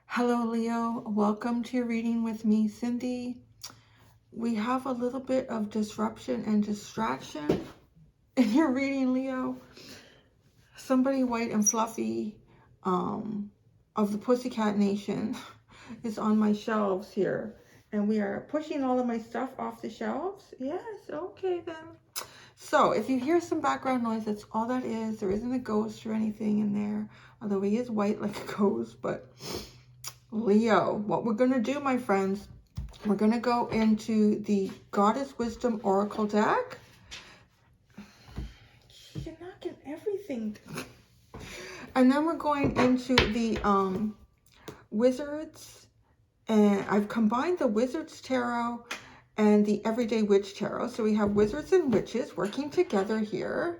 Hello, Leo. Welcome to your reading with me, Cindy. We have a little bit of disruption and distraction in your reading, Leo. Somebody white and fluffy of the Pussycat Nation is on my shelves here. And we are pushing all of my stuff off the shelves. Yes, okay then. So if you hear some background noise, that's all that is. There isn't a ghost or anything in there. Although he is white like a ghost, but... Leo, what we're going to do, my friends, we're going to go into the Goddess Wisdom Oracle deck. You're knocking everything. And then we're going into the Wizards. And I've combined the Wizards Tarot and the Everyday Witch Tarot. So we have Wizards and Witches working together here.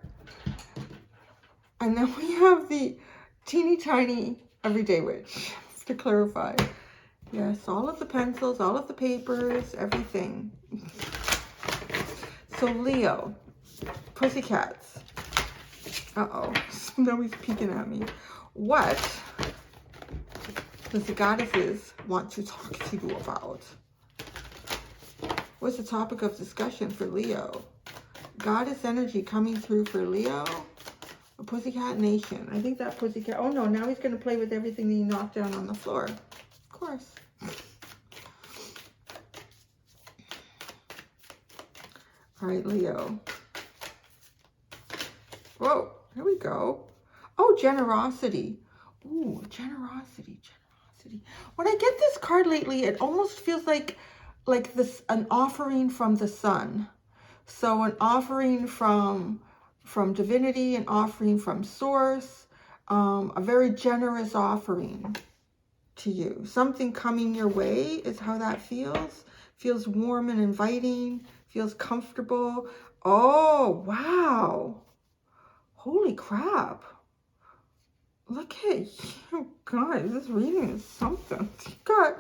And then we have the teeny tiny Everyday Witch. To clarify, yes, all of the pencils, all of the papers, everything. So Leo, Pussycats. Uh-oh, somebody's peeking at me. What does the goddesses want to talk to you about? What's the topic of discussion for Leo? Goddess energy coming through for Leo. A Pussycat Nation. I think that Pussycat... Oh, no. Now he's going to play with everything that he knocked down on the floor. Of course. All right, Leo. Whoa. Here we go. Oh, generosity. Ooh, generosity. Generosity. When I get this card lately, it almost feels like this, an offering from the sun. So an offering from divinity, an offering from source, a very generous offering to you. Something coming your way is how that feels. Feels warm and inviting, feels comfortable. Oh, wow. Holy crap. Look at you guys. This reading is something. You got...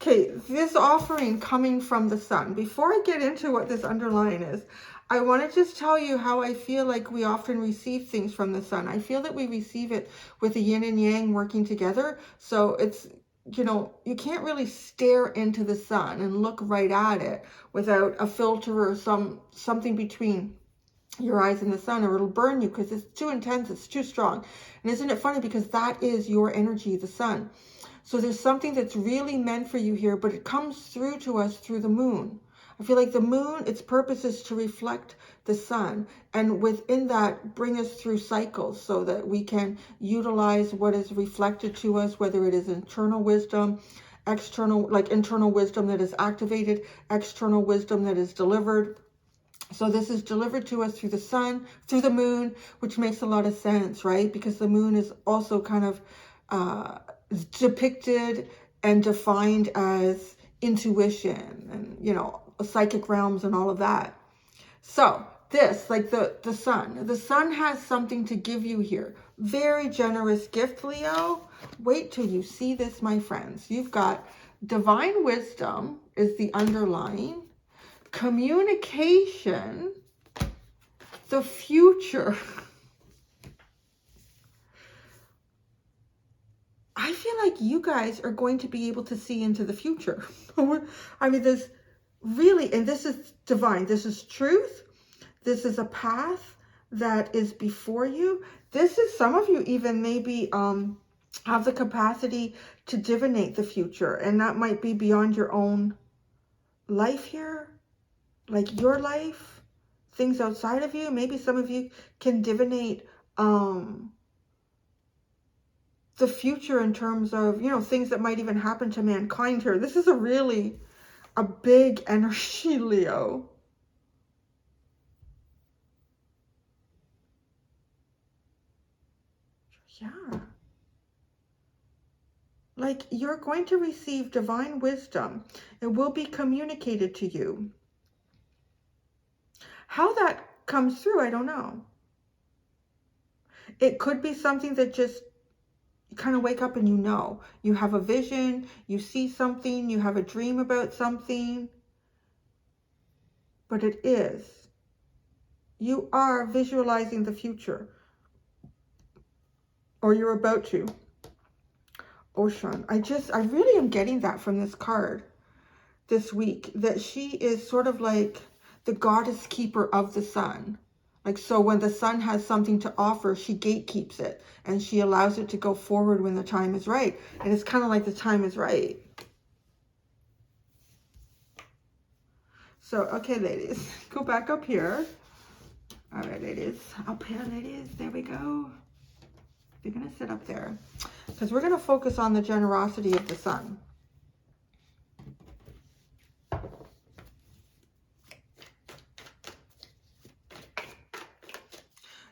Okay, this offering coming from the sun. Before I get into what this underline is, I want to just tell you how I feel like we often receive things from the sun. I feel that we receive it with the yin and yang working together. So it's, you know, you can't really stare into the sun and look right at it without a filter or something between your eyes and the sun, or it'll burn you because it's too intense, it's too strong. And isn't it funny, because that is your energy, the sun. So there's something that's really meant for you here, but it comes through to us through the moon. I feel like the moon, its purpose is to reflect the sun, and within that bring us through cycles so that we can utilize what is reflected to us, whether it is internal wisdom, external, like internal wisdom that is activated, external wisdom that is delivered. So this is delivered to us through the sun, through the moon, which makes a lot of sense, right? Because the moon is also kind of depicted and defined as intuition and, you know, psychic realms and all of that. So this, like the sun has something to give you here. Very generous gift, Leo. Wait till you see this, my friends. You've got divine wisdom is the underlying, communication, the future. I feel like you guys are going to be able to see into the future. I mean, there's really, and this is divine. This is truth. This is a path that is before you. This is, some of you even maybe have the capacity to divinate the future. And that might be beyond your own life here, like your life, things outside of you. Maybe some of you can divinate the future in terms of, you know, things that might even happen to mankind here. This is a big energy, Leo. Yeah. Like, you're going to receive divine wisdom. It will be communicated to you. How that comes through, I don't know. It could be something that just you kind of wake up and you know. You have a vision, you see something, you have a dream about something. But it is. You are visualizing the future. Or you're about to. Ocean. I really am getting that from this card this week. That she is sort of like the goddess keeper of the sun. Like, so when the sun has something to offer, she gatekeeps it. And she allows it to go forward when the time is right. And it's kind of like the time is right. So, okay, ladies. Go back up here. All right, ladies. Up here, ladies. There we go. You're going to sit up there. Because we're going to focus on the generosity of the sun.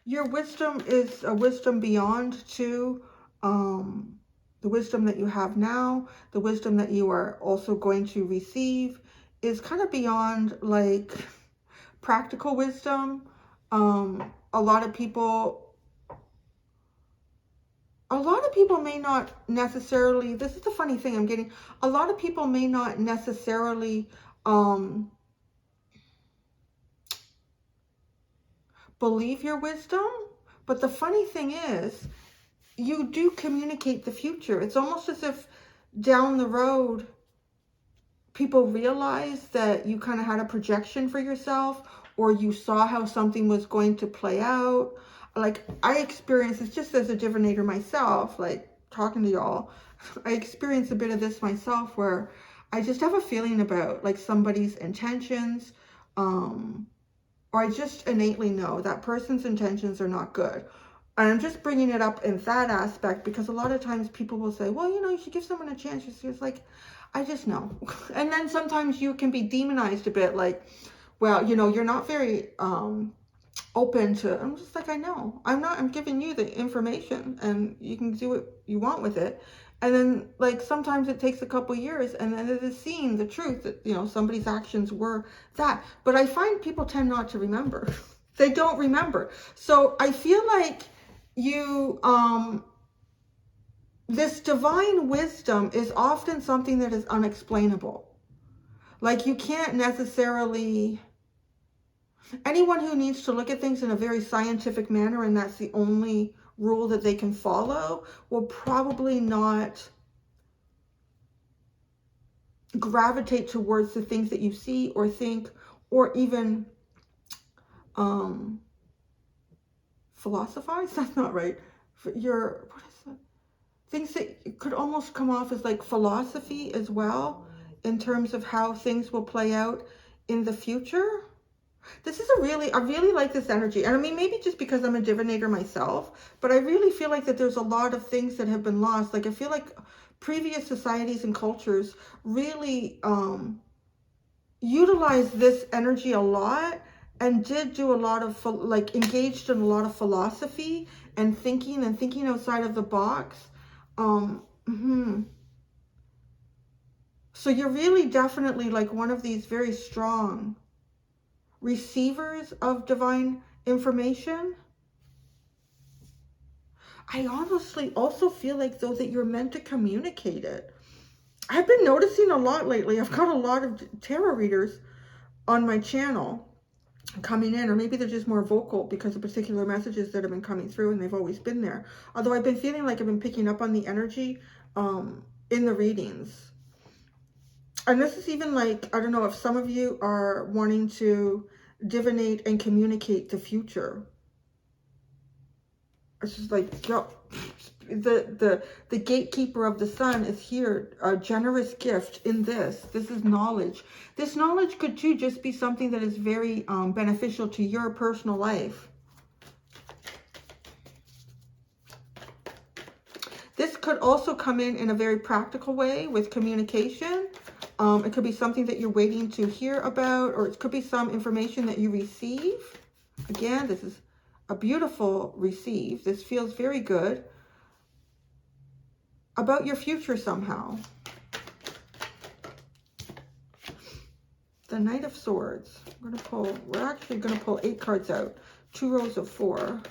Your wisdom is a wisdom beyond to the wisdom that you have now. The wisdom that you are also going to receive is kind of beyond like practical wisdom. A lot of people may not necessarily, this is the funny thing I'm getting, a lot of people may not necessarily believe your wisdom, but the funny thing is, you do communicate the future. It's almost as if down the road, people realize that you kind of had a projection for yourself, or you saw how something was going to play out. Like, I experienced this just as a divinator myself, like talking to y'all. I experienced a bit of this myself where I just have a feeling about like somebody's intentions, or I just innately know that person's intentions are not good. And I'm just bringing it up in that aspect because a lot of times people will say, well, you know, you should give someone a chance. It's like, I just know. And then sometimes you can be demonized a bit, like, well, you know, you're not very open to, I'm just like, I know. I'm giving you the information and you can do what you want with it. And then, like, sometimes it takes a couple years and then it is seeing the truth that, you know, somebody's actions were that. But I find people tend not to remember. They don't remember. So I feel like you, this divine wisdom is often something that is unexplainable. Like, you can't necessarily, anyone who needs to look at things in a very scientific manner and that's the only rule that they can follow will probably not gravitate towards the things that you see or think or even philosophize. That's not right. What is that? Things that could almost come off as like philosophy as well in terms of how things will play out in the future. This is I really like this energy. And I mean, maybe just because I'm a divinator myself, but I really feel like that there's a lot of things that have been lost. Like, I feel like previous societies and cultures really utilized this energy a lot and did do a lot of, like, engaged in a lot of philosophy and thinking outside of the box. So you're really definitely like one of these very strong receivers of divine information. I honestly also feel like, though, that you're meant to communicate it. I've been noticing a lot lately. I've got a lot of tarot readers on my channel coming in, or maybe they're just more vocal because of particular messages that have been coming through and they've always been there. Although I've been feeling like I've been picking up on the energy in the readings. And this is even like, I don't know if some of you are wanting to divinate and communicate the future. It's just like, the gatekeeper of the sun is here, a generous gift in this. This is knowledge. This knowledge could too just be something that is very beneficial to your personal life. This could also come in a very practical way with communication. It could be something that you're waiting to hear about, or it could be some information that you receive. Again, this is a beautiful receive. This feels very good about your future somehow. The Knight of Swords. We're actually going to pull 8 cards out. 2 rows of 4.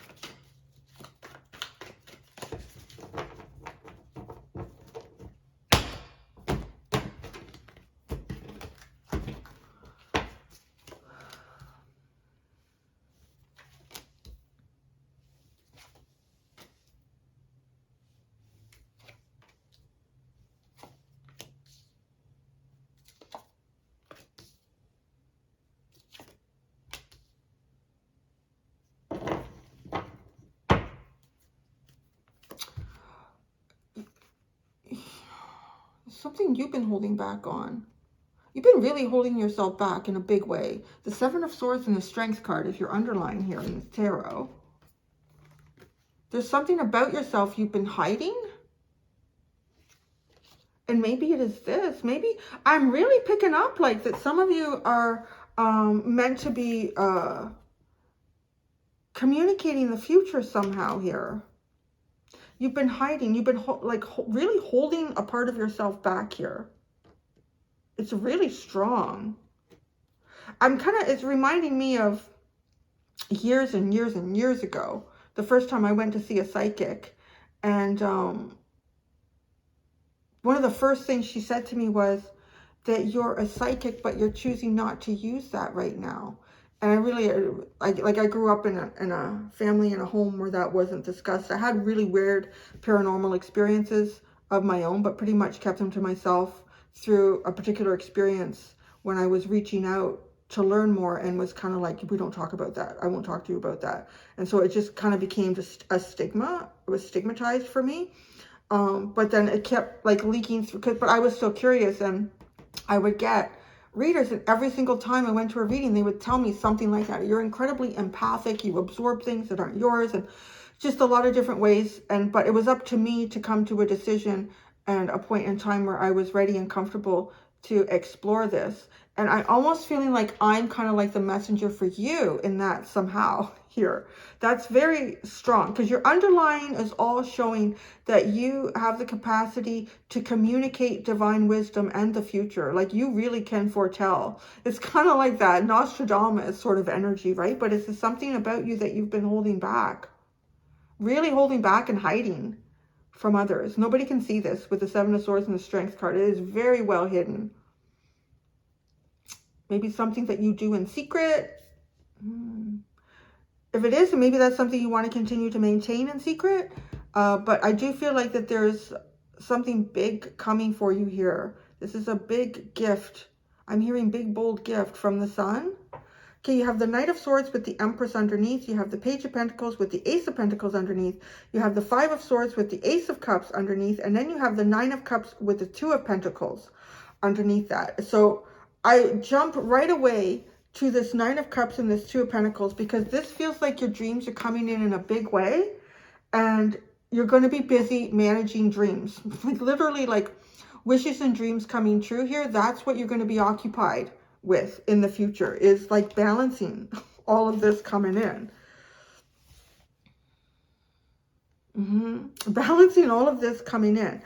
something you've been holding back on. You've been really holding yourself back in a big way. The Seven of Swords and the Strength card is your underline here in the tarot. There's something about yourself you've been hiding. And maybe it is this. Maybe I'm really picking up like that some of you are meant to be communicating the future somehow here. You've been hiding. You've been really holding a part of yourself back here. It's really strong. It's reminding me of years and years and years ago. The first time I went to see a psychic. And one of the first things she said to me was that you're a psychic, but you're choosing not to use that right now. And I really, I grew up in a family, in a home where that wasn't discussed. I had really weird paranormal experiences of my own, but pretty much kept them to myself through a particular experience when I was reaching out to learn more, and was kind of like, we don't talk about that. I won't talk to you about that. And so it just kind of became just a stigma. It was stigmatized for me. But then it kept like leaking through, but I was still curious, and I would get readers, and every single time I went to a reading, they would tell me something like that. You're incredibly empathic. You absorb things that aren't yours, and just a lot of different ways. But it was up to me to come to a decision and a point in time where I was ready and comfortable to explore this. And I'm almost feeling like I'm kind of like the messenger for you in that somehow here. That's very strong, because your underlying is all showing that you have the capacity to communicate divine wisdom and the future. Like, you really can foretell. It's kind of like that Nostradamus sort of energy, right? But it's something about you that you've been holding back, really holding back and hiding from others. Nobody can see this with the Seven of Swords and the Strength card. It is very well hidden. Maybe something that you do in secret. If it is, maybe that's something you want to continue to maintain in secret. But I do feel like that there's something big coming for you here. This is a big gift. I'm hearing big, bold gift from the Sun. Okay, you have the Knight of Swords with the Empress underneath. You have the Page of Pentacles with the Ace of Pentacles underneath. You have the Five of Swords with the Ace of Cups underneath. And then you have the Nine of Cups with the Two of Pentacles underneath that. So I jump right away to this Nine of Cups and this Two of Pentacles, because this feels like your dreams are coming in a big way, and you're going to be busy managing dreams. Like, literally, like wishes and dreams coming true here. That's what you're going to be occupied with in the future, is like balancing all of this coming in. Balancing all of this coming in.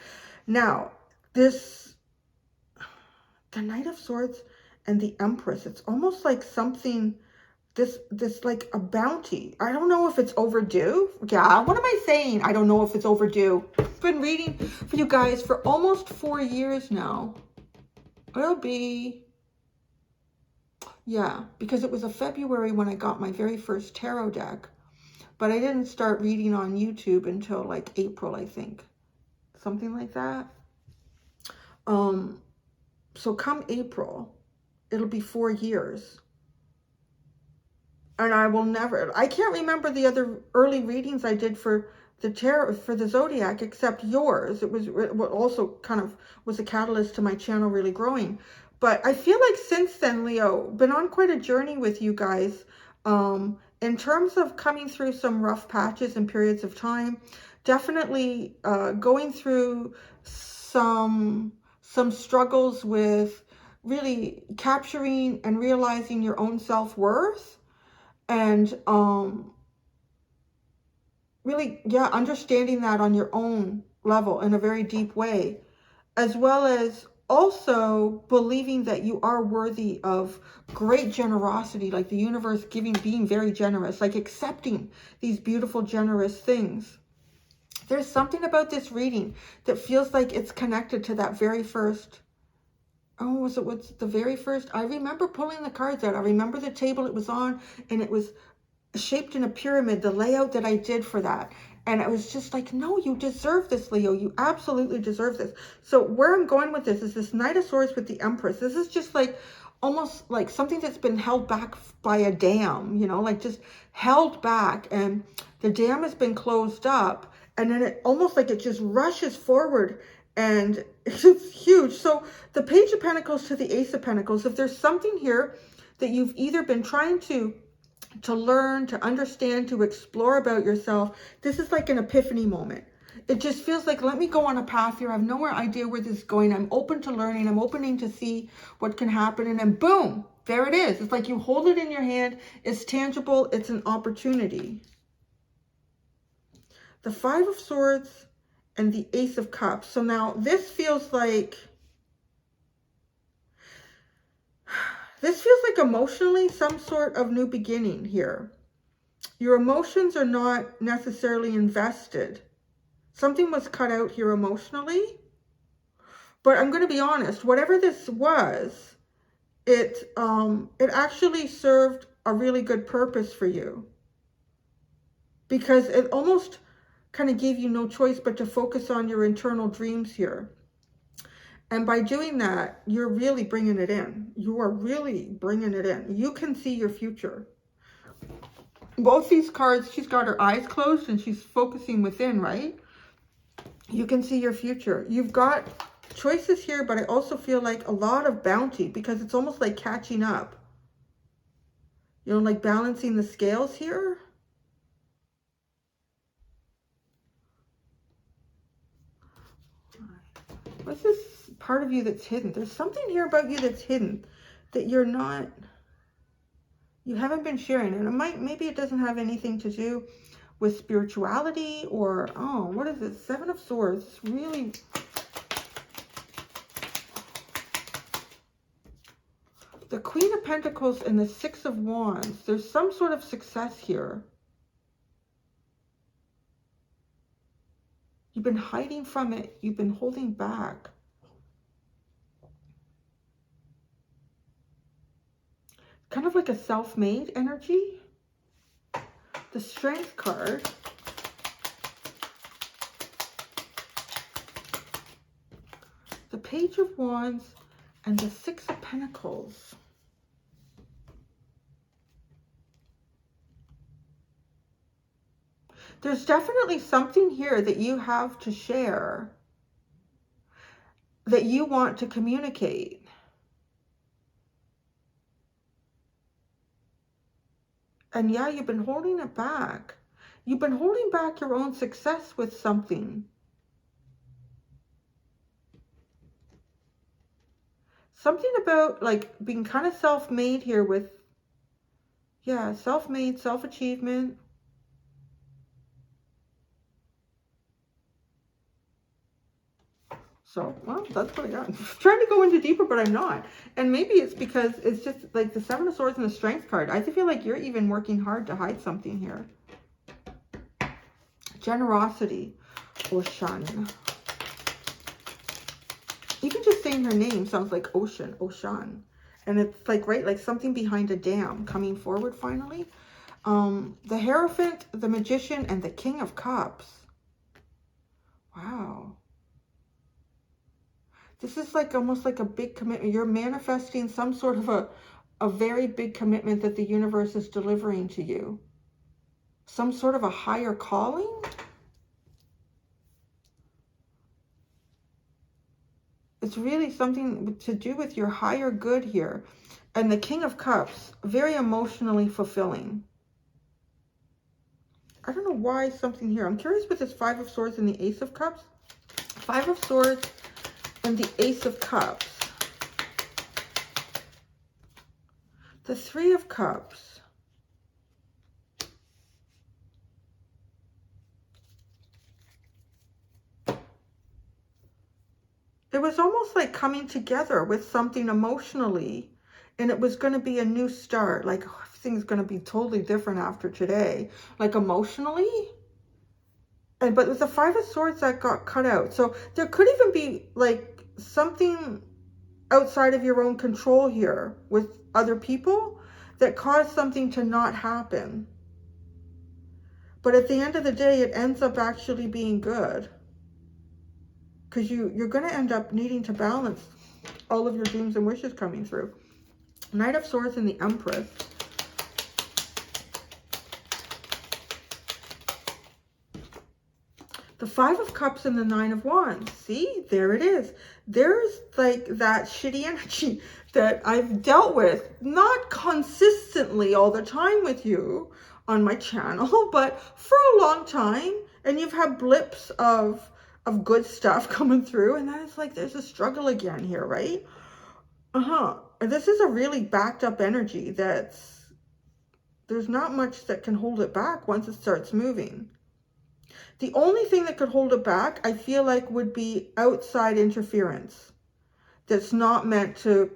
Now, the Knight of Swords and the Empress, it's almost like something, this like a bounty. I don't know if it's overdue. Yeah, what am I saying? I don't know if it's overdue. I've been reading for you guys for almost 4 years now. It'll be, yeah, because it was a February when I got my very first tarot deck. But I didn't start reading on YouTube until like April, I think. Something like that. So come April, it'll be 4 years. And I can't remember the other early readings I did for the tarot, for the zodiac, except yours. It also kind of was a catalyst to my channel really growing. But I feel like since then, Leo, been on quite a journey with you guys, in terms of coming through some rough patches and periods of time. Definitely going through some struggles with really capturing and realizing your own self-worth, and really, yeah, understanding that on your own level in a very deep way, as well as also believing that you are worthy of great generosity, like the universe being very generous, like accepting these beautiful, generous things. There's something about this reading that feels like it's connected to that very first. Oh, what's the very first? I remember pulling the cards out. I remember the table it was on, and it was shaped in a pyramid, the layout that I did for that. And I was just like, no, you deserve this, Leo. You absolutely deserve this. So where I'm going with this is this Knight of Swords with the Empress. This is just like almost like something that's been held back by a dam, you know, like just held back, and the dam has been closed up. And then it almost like it just rushes forward And it's huge. So the Page of Pentacles to the Ace of Pentacles, if there's something here that you've either been trying to learn, to understand, to explore about yourself, this is like an epiphany moment. It just feels like, let me go on a path here. I have no idea where this is going. I'm open to learning. I'm opening to see what can happen. And then boom, there it is. It's like you hold it in your hand. It's tangible. It's an opportunity. The Five of Swords and the Ace of Cups. So now this feels like emotionally some sort of new beginning here. Your emotions are not necessarily invested. Something was cut out here emotionally. But I'm going to be honest, whatever this was, it actually served a really good purpose for you. Because it almost kind of gave you no choice but to focus on your internal dreams here. And by doing that, you're really bringing it in. You are really bringing it in. You can see your future. Both these cards, she's got her eyes closed and she's focusing within, right? You can see your future. You've got choices here, but I also feel like a lot of bounty because it's almost like catching up. You know, like balancing the scales here. What's this part of you that's hidden? There's something here about you that's hidden that you haven't been sharing. And maybe it doesn't have anything to do with spirituality or, oh, what is it? Seven of Swords. It's really... The Queen of Pentacles and the Six of Wands. There's some sort of success here. You've been hiding from it. You've been holding back. Kind of like a self-made energy. The Strength card. The Page of Wands and the Six of Pentacles. There's definitely something here that you have to share, that you want to communicate. And yeah, you've been holding it back. You've been holding back your own success with something. Something about like being kind of self-made here with, yeah, self-made, self-achievement. So, well, that's what I got. I'm trying to go into deeper, but I'm not. And maybe it's because it's just like the Seven of Swords and the Strength card. I feel like you're even working hard to hide something here. Generosity. Ocean. Even just saying her name sounds like ocean. Ocean. And it's like, right, like something behind a dam coming forward finally. The Hierophant, the Magician, and the King of Cups. Wow. This is like almost like a big commitment. You're manifesting some sort of a very big commitment that the universe is delivering to you. Some sort of a higher calling. It's really something to do with your higher good here. And the King of Cups, very emotionally fulfilling. I don't know why something here. I'm curious with this Five of Swords and the Ace of Cups. Five of Swords and the Ace of Cups. The Three of Cups. It was almost like coming together with something emotionally, and it was going to be a new start. Like, oh, everything's going to be totally different after today. Like, emotionally. But with the Five of Swords that got cut out. So there could even be like something outside of your own control here with other people that caused something to not happen. But at the end of the day, it ends up actually being good. Because you're going to end up needing to balance all of your dreams and wishes coming through. Knight of Swords and the Empress. The Five of Cups and the Nine of Wands. See, there it is. There's like that shitty energy that I've dealt with, not consistently all the time with you on my channel, but for a long time. And you've had blips of good stuff coming through, and then it's like there's a struggle again here, right? And this is a really backed up energy that's, there's not much that can hold it back once it starts moving. The only thing that could hold it back, I feel like, would be outside interference that's not meant to,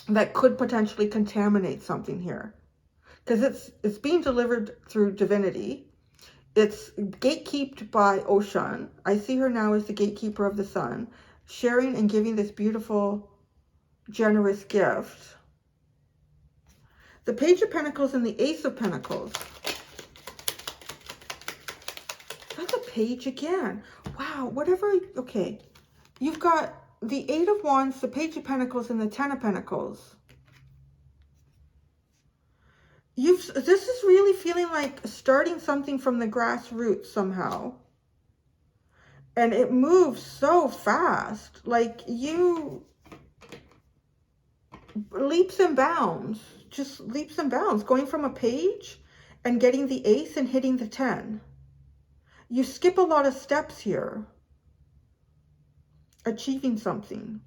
that could potentially contaminate something here. Because it's being delivered through divinity. It's gatekept by Ocean. I see her now as the gatekeeper of the sun, sharing and giving this beautiful, generous gift. The Page of Pentacles and the Ace of Pentacles. That's a page again. Wow, whatever. Okay. You've got the Eight of Wands, the Page of Pentacles, and the Ten of Pentacles. This is really feeling like starting something from the grassroots somehow. And it moves so fast. Like you, leaps and bounds. Just leaps and bounds. Going from a page and getting the ace and hitting the 10. You skip a lot of steps here. Achieving something.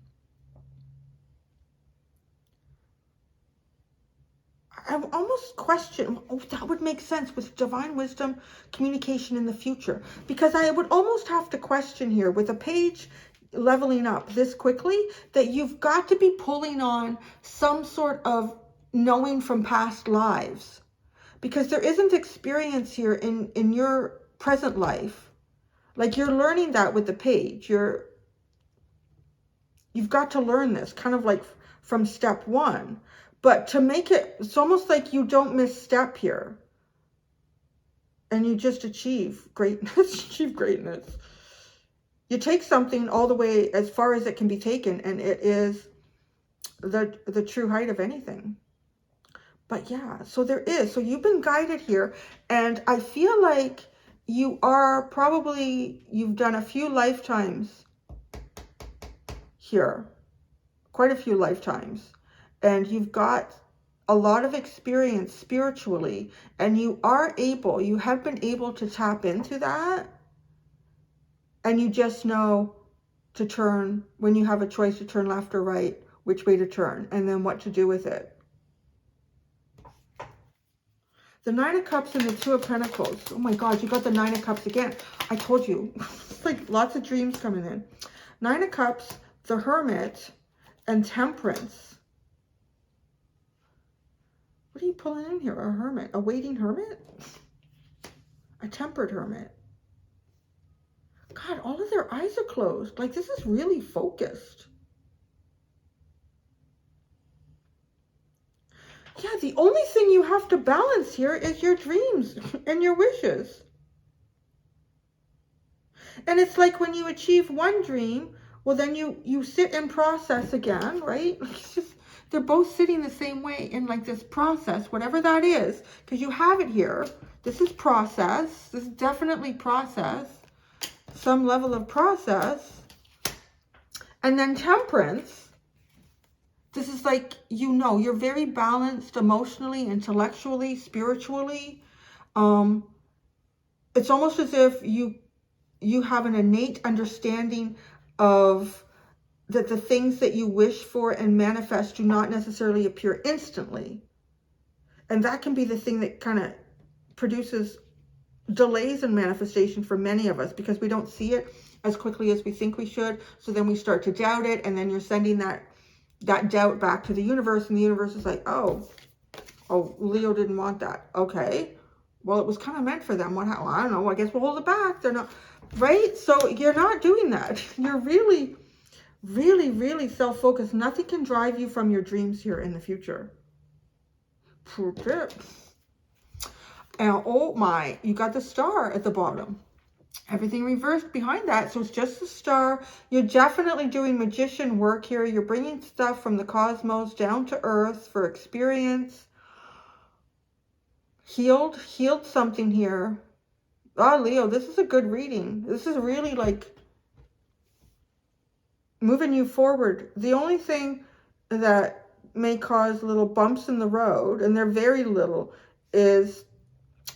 I almost question, oh, that would make sense with divine wisdom, communication in the future. Because I would almost have to question here with a page leveling up this quickly that you've got to be pulling on some sort of knowing from past lives. Because there isn't experience here in your present life. Like you're learning that with the page. You've got to learn this kind of like from step one. But to make it, it's almost like you don't misstep here. And you just achieve greatness. Achieve greatness. You take something all the way as far as it can be taken. And it is the true height of anything. But yeah, so there is. So you've been guided here. And I feel like you are probably, you've done a few lifetimes here. Quite a few lifetimes. And you've got a lot of experience spiritually. And you are able, you have been able to tap into that. And you just know to turn, when you have a choice to turn left or right, which way to turn. And then what to do with it. The Nine of Cups and the Two of Pentacles. Oh my God, you got the Nine of Cups again. I told you. It's like lots of dreams coming in. Nine of Cups, the Hermit, and Temperance. What are you pulling in here? A hermit? A waiting hermit? A tempered hermit. God, all of their eyes are closed. Like this is really focused. Yeah, the only thing you have to balance here is your dreams and your wishes. And it's like when you achieve one dream, well, then you sit and process again, right? It's just, they're both sitting the same way in like this process, whatever that is, because you have it here. This is process. This is definitely process. Some level of process. And then Temperance. This is like, you know, you're very balanced emotionally, intellectually, spiritually. It's almost as if you have an innate understanding of that the things that you wish for and manifest do not necessarily appear instantly. And that can be the thing that kind of produces delays in manifestation for many of us because we don't see it as quickly as we think we should. So then we start to doubt it, and then you're sending that doubt back to the universe, and the universe is like, oh, Leo didn't want that. Okay, well, it was kind of meant for them. Well, I don't know. I guess we'll hold it back. They're not, right? So you're not doing that. You're really, really, really self-focused. Nothing can drive you from your dreams here in the future. And oh my, you got the Star at the bottom. Everything reversed behind that. So it's just the Star. You're definitely doing magician work here. You're bringing stuff from the cosmos down to earth for experience. Healed something here. Leo, this is a good reading. This is really like moving you forward. The only thing that may cause little bumps in the road, and they're very little, is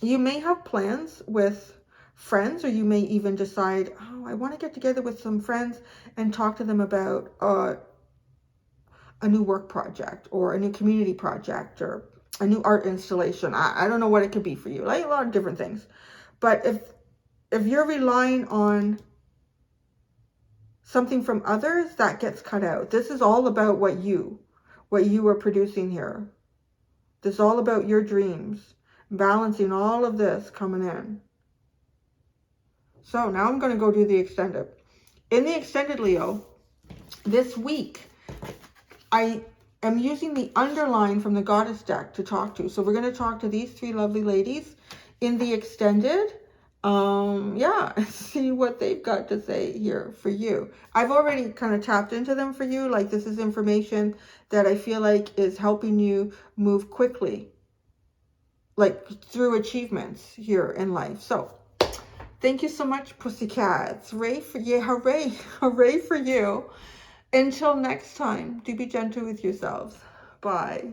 you may have plans with friends, or you may even decide, oh, I want to get together with some friends and talk to them about a new work project or a new community project or a new art installation. I don't know what it could be for you, like a lot of different things. But if you're relying on something from others, that gets cut out. This is all about what you are producing here. This is all about your dreams, balancing all of this coming in. So now I'm going to go do the extended. In the extended, Leo, this week, I am using the underline from the Goddess deck to talk to. So we're going to talk to these three lovely ladies in the extended. Yeah, see what they've got to say here for you. I've already kind of tapped into them for you. Like, this is information that I feel like is helping you move quickly, like through achievements here in life. So thank you so much, pussycats. Hooray for you. Hooray. Hooray for you. Until next time, do be gentle with yourselves. Bye.